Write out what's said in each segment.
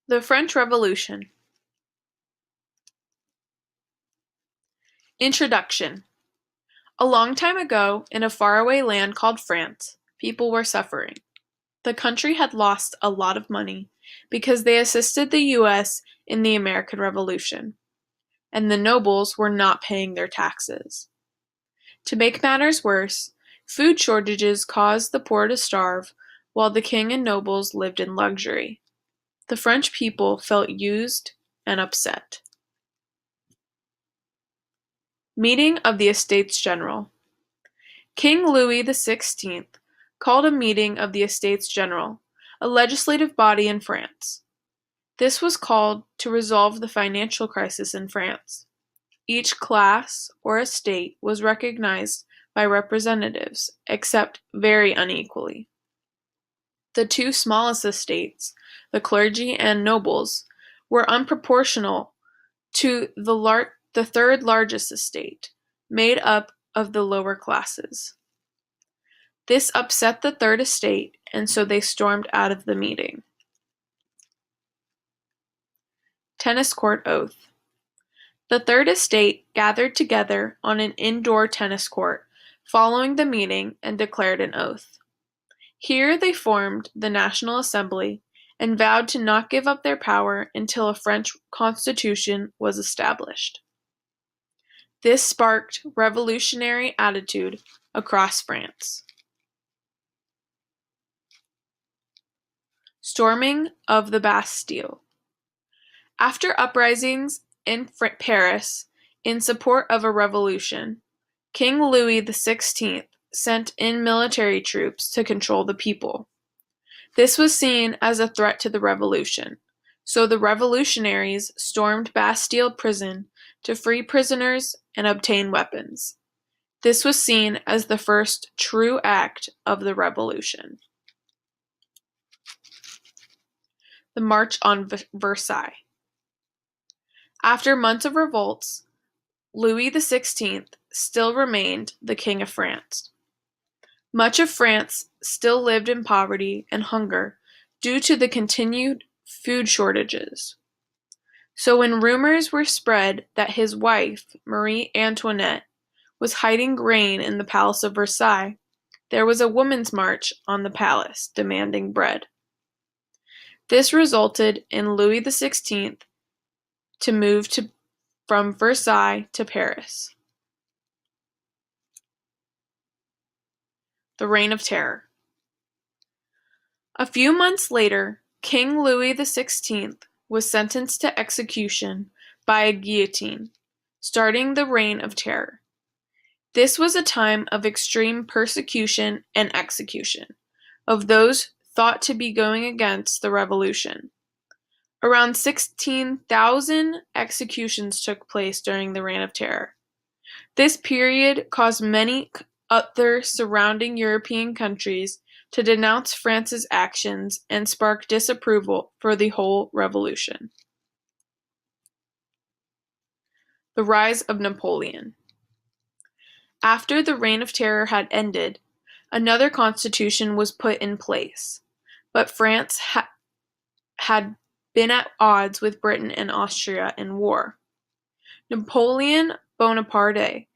The French Revolution. Introduction. A long time ago, in a faraway land called France, people were suffering. The country had lost a lot of money because they assisted the US in the American Revolution, and the nobles were not paying their taxes. To make matters worse, food shortages caused the poor to starve, while the king and nobles lived in luxury. The French people felt used and upset. Meeting of the Estates General. King Louis XVI called a meeting of the Estates General, a legislative body in France. This was called to resolve the financial crisis in France. Each class or estate was recognized by representatives, except very unequally. The two smallest estates, the clergy and nobles, were unproportional to the third largest estate, made up of the lower classes. This upset the third estate, and so they stormed out of the meeting. Tennis court oath. The third estate gathered together on an indoor tennis court following the meeting and declared an oath. Here they formed the National Assembly and vowed to not give up their power until a French constitution was established. This sparked revolutionary attitude across France. Storming of the Bastille. After uprisings in Paris in support of a revolution, King Louis XVI sent in military troops to control the people. This was seen as a threat to the revolution, so the revolutionaries stormed Bastille prison to free prisoners and obtain weapons. This was seen as the first true act of the revolution. The March on Versailles. After months of revolts, Louis XVI still remained the King of France. Much of France still lived in poverty and hunger due to the continued food shortages. So when rumors were spread that his wife, Marie Antoinette, was hiding grain in the Palace of Versailles, there was a women's march on the palace demanding bread. This resulted in Louis XVI to move from Versailles to Paris. The Reign of Terror. A few months later, King Louis XVI was sentenced to execution by a guillotine, starting the Reign of Terror. This was a time of extreme persecution and execution of those thought to be going against the revolution. Around 16,000 executions took place during the Reign of Terror. This period caused many other surrounding European countries to denounce France's actions and spark disapproval for the whole revolution. The rise of Napoleon. After the Reign of Terror had ended, another constitution was put in place, but France had been at odds with Britain and Austria in war. Napoleon Bonaparte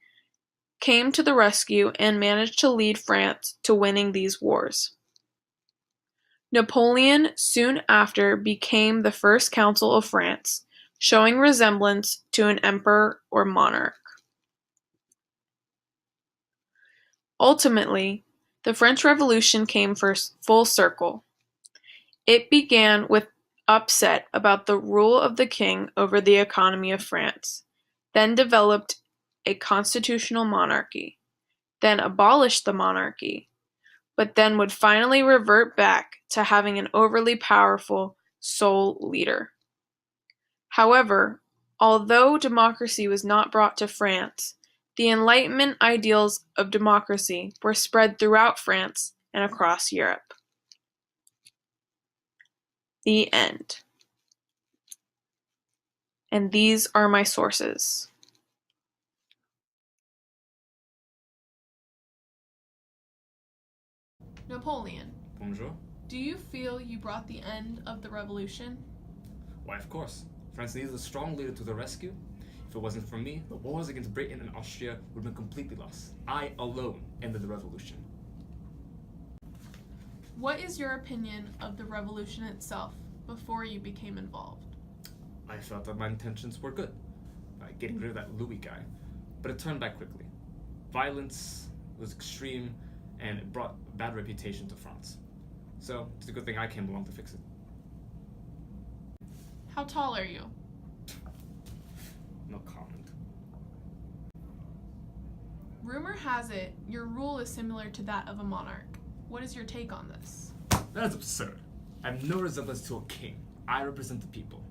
came to the rescue and managed to lead France to winning these wars. Napoleon soon after became the first Consul of France, showing resemblance to an emperor or monarch. Ultimately, the French Revolution came full circle. It began with upset about the rule of the king over the economy of France, then developed a constitutional monarchy, then abolished the monarchy, but then would finally revert back to having an overly powerful sole leader. However, although democracy was not brought to France, the Enlightenment ideals of democracy were spread throughout France and across Europe. The end. And these are my sources. Napoleon, Bonjour. do you feel you brought the end of the revolution? Why, of course. France needed a strong leader to the rescue. If it wasn't for me, the wars against Britain and Austria would have been completely lost. I alone ended the revolution. What is your opinion of the revolution itself before you became involved? I felt that my intentions were good, by getting rid of that Louis guy, but it turned back quickly. Violence was extreme, and it brought a bad reputation to France. So, it's a good thing I came along to fix it. How tall are you? No comment. Rumor has it your rule is similar to that of a monarch. What is your take on this? That is absurd. I have no resemblance to a king. I represent the people.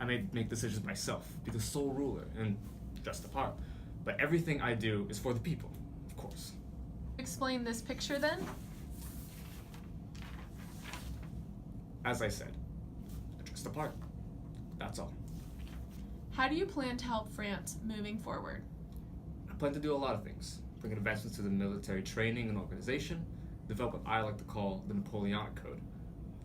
I may make decisions myself, be the sole ruler, and just a part. But everything I do is for the people, of course. Explain this picture then. As I said, just a part. That's all. How do you plan to help France moving forward? I plan to do a lot of things. Bring advancements to the military training and organization, develop what I like to call the Napoleonic Code,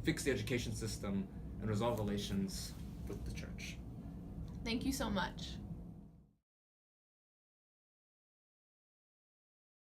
fix the education system, and resolve relations with the church. Thank you so much.